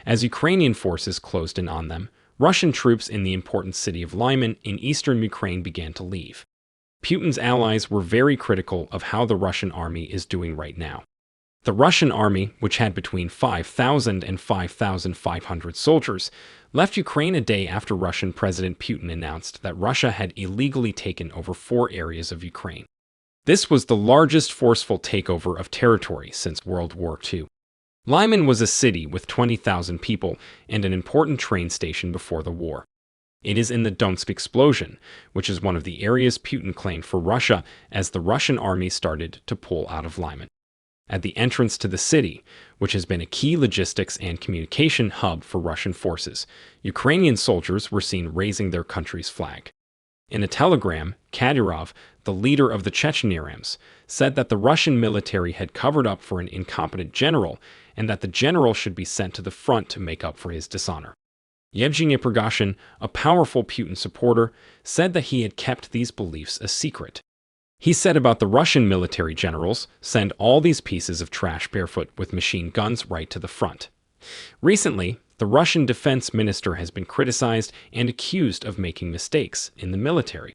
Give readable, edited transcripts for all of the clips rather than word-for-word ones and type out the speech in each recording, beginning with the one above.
As Ukrainian forces closed in on them, Russian troops in the important city of Lyman in eastern Ukraine began to leave. Putin's allies were very critical of how the Russian army is doing right now. The Russian army, which had between 5,000 and 5,500 soldiers, left Ukraine a day after Russian President Putin announced that Russia had illegally taken over 4 areas of Ukraine. This was the largest forceful takeover of territory since World War II. Lyman was a city with 20,000 people and an important train station before the war. It is in the Donetsk explosion, which is one of the areas Putin claimed for Russia as the Russian army started to pull out of Lyman. At the entrance to the city, which has been a key logistics and communication hub for Russian forces, Ukrainian soldiers were seen raising their country's flag. In a telegram, Kadyrov, the leader of the Chechenians, said that the Russian military had covered up for an incompetent general and that the general should be sent to the front to make up for his dishonor. Yevgeny Prigozhin, a powerful Putin supporter, said that he had kept these beliefs a secret. He said about the Russian military generals, send all these pieces of trash barefoot with machine guns right to the front. Recently, the Russian defense minister has been criticized and accused of making mistakes in the military.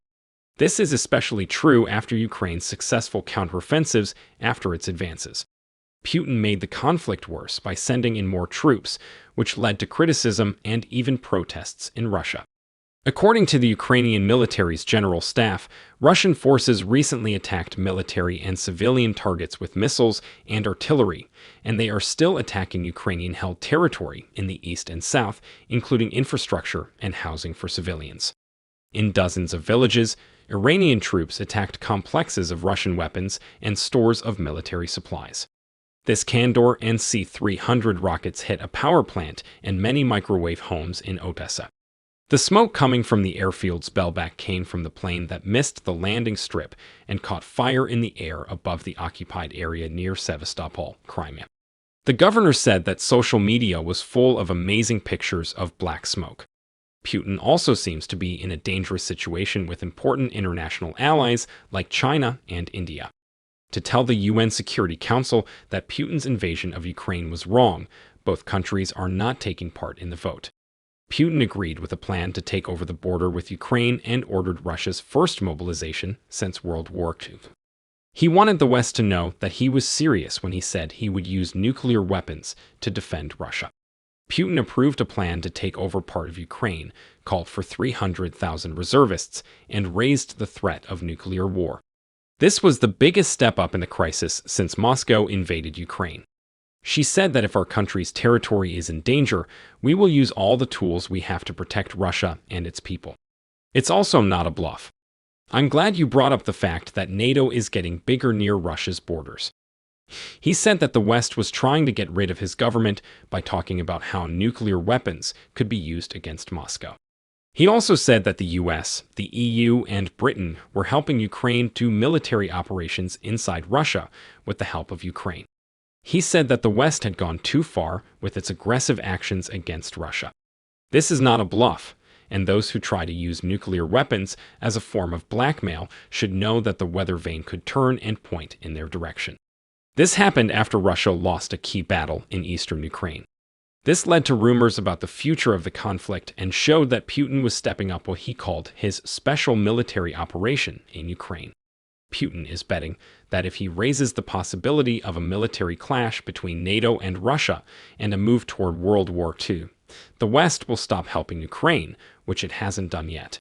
This is especially true after Ukraine's successful counteroffensives after its advances. Putin made the conflict worse by sending in more troops, which led to criticism and even protests in Russia. According to the Ukrainian military's general staff, Russian forces recently attacked military and civilian targets with missiles and artillery, and they are still attacking Ukrainian-held territory in the east and south, including infrastructure and housing for civilians. In dozens of villages, Iranian troops attacked complexes of Russian weapons and stores of military supplies. The Iskander and C-300 rockets hit a power plant and many microwave homes in Odessa. The smoke coming from the airfield's Belbek came from the plane that missed the landing strip and caught fire in the air above the occupied area near Sevastopol, Crimea. The governor said that social media was full of amazing pictures of black smoke. Putin also seems to be in a dangerous situation with important international allies like China and India. To tell the UN Security Council that Putin's invasion of Ukraine was wrong, both countries are not taking part in the vote. Putin agreed with a plan to take over the border with Ukraine and ordered Russia's first mobilization since World War II. He wanted the West to know that he was serious when he said he would use nuclear weapons to defend Russia. Putin approved a plan to take over part of Ukraine, called for 300,000 reservists, and raised the threat of nuclear war. This was the biggest step up in the crisis since Moscow invaded Ukraine. She said that if our country's territory is in danger, we will use all the tools we have to protect Russia and its people. It's also not a bluff. I'm glad you brought up the fact that NATO is getting bigger near Russia's borders. He said that the West was trying to get rid of his government by talking about how nuclear weapons could be used against Moscow. He also said that the US, the EU, and Britain were helping Ukraine do military operations inside Russia with the help of Ukraine. He said that the West had gone too far with its aggressive actions against Russia. This is not a bluff, and those who try to use nuclear weapons as a form of blackmail should know that the weather vane could turn and point in their direction. This happened after Russia lost a key battle in eastern Ukraine. This led to rumors about the future of the conflict and showed that Putin was stepping up what he called his special military operation in Ukraine. Putin is betting that if he raises the possibility of a military clash between NATO and Russia and a move toward World War II, the West will stop helping Ukraine, which it hasn't done yet.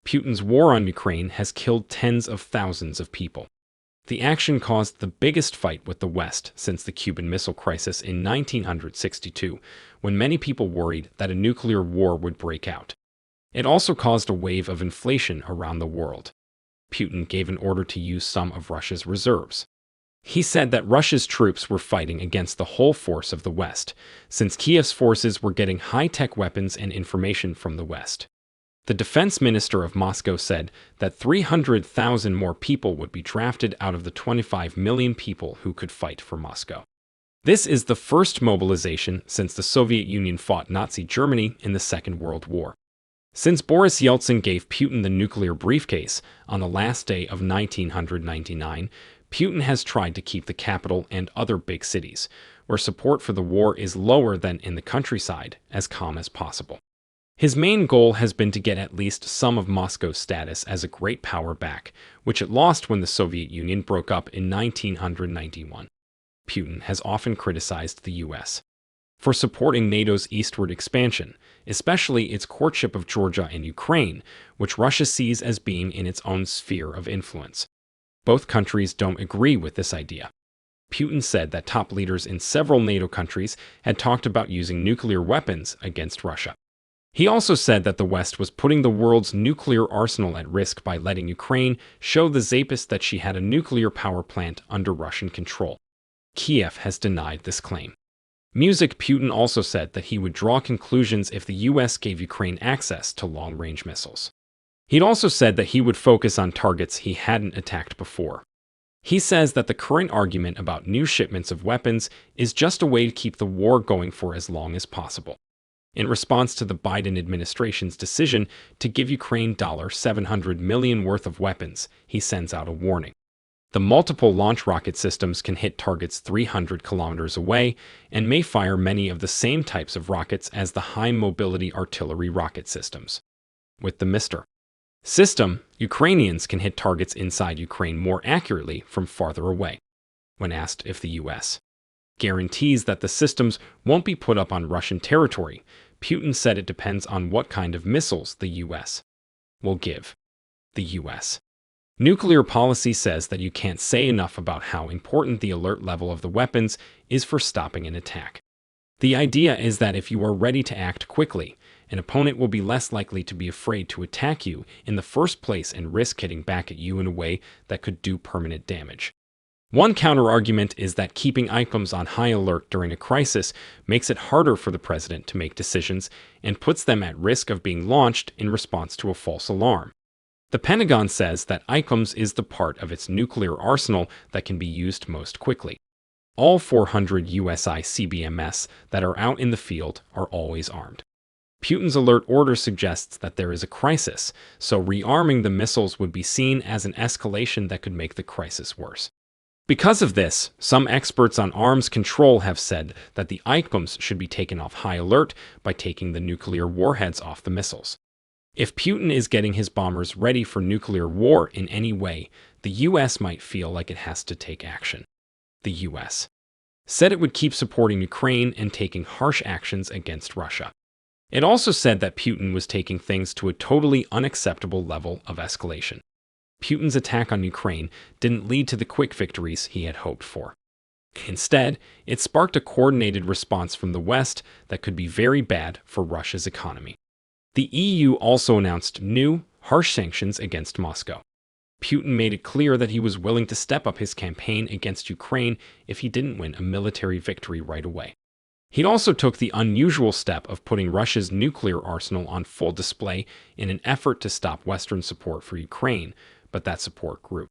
Putin's war on Ukraine has killed tens of thousands of people. The action caused the biggest fight with the West since the Cuban Missile Crisis in 1962, when many people worried that a nuclear war would break out. It also caused a wave of inflation around the world. Putin gave an order to use some of Russia's reserves. He said that Russia's troops were fighting against the whole force of the West, since Kiev's forces were getting high-tech weapons and information from the West. The defense minister of Moscow said that 300,000 more people would be drafted out of the 25 million people who could fight for Moscow. This is the first mobilization since the Soviet Union fought Nazi Germany in the Second World War. Since Boris Yeltsin gave Putin the nuclear briefcase on the last day of 1999, Putin has tried to keep the capital and other big cities, where support for the war is lower than in the countryside, as calm as possible. His main goal has been to get at least some of Moscow's status as a great power back, which it lost when the Soviet Union broke up in 1991. Putin has often criticized the US for supporting NATO's eastward expansion, especially its courtship of Georgia and Ukraine, which Russia sees as being in its own sphere of influence. Both countries don't agree with this idea. Putin said that top leaders in several NATO countries had talked about using nuclear weapons against Russia. He also said that the West was putting the world's nuclear arsenal at risk by letting Ukraine show the Zapists that she had a nuclear power plant under Russian control. Kiev has denied this claim. Putin also said that he would draw conclusions if the US gave Ukraine access to long-range missiles. He'd also said that he would focus on targets he hadn't attacked before. He says that the current argument about new shipments of weapons is just a way to keep the war going for as long as possible. In response to the Biden administration's decision to give Ukraine $700 million worth of weapons, he sends out a warning. The multiple launch rocket systems can hit targets 300 kilometers away and may fire many of the same types of rockets as the high-mobility artillery rocket systems. With the Mr. system, Ukrainians can hit targets inside Ukraine more accurately from farther away. When asked if the U.S. guarantees that the systems won't be put up on Russian territory, Putin said it depends on what kind of missiles the U.S. will give. The U.S. nuclear policy says that you can't say enough about how important the alert level of the weapons is for stopping an attack. The idea is that if you are ready to act quickly, an opponent will be less likely to be afraid to attack you in the first place and risk hitting back at you in a way that could do permanent damage. One counterargument is that keeping ICBMs on high alert during a crisis makes it harder for the president to make decisions and puts them at risk of being launched in response to a false alarm. The Pentagon says that ICBMs is the part of its nuclear arsenal that can be used most quickly. All 400 US ICBMs that are out in the field are always armed. Putin's alert order suggests that there is a crisis, so rearming the missiles would be seen as an escalation that could make the crisis worse. Because of this, some experts on arms control have said that the ICBMs should be taken off high alert by taking the nuclear warheads off the missiles. If Putin is getting his bombers ready for nuclear war in any way, the US might feel like it has to take action. The US said it would keep supporting Ukraine and taking harsh actions against Russia. It also said that Putin was taking things to a totally unacceptable level of escalation. Putin's attack on Ukraine didn't lead to the quick victories he had hoped for. Instead, it sparked a coordinated response from the West that could be very bad for Russia's economy. The EU also announced new, harsh sanctions against Moscow. Putin made it clear that he was willing to step up his campaign against Ukraine if he didn't win a military victory right away. He also took the unusual step of putting Russia's nuclear arsenal on full display in an effort to stop Western support for Ukraine, but that support grew.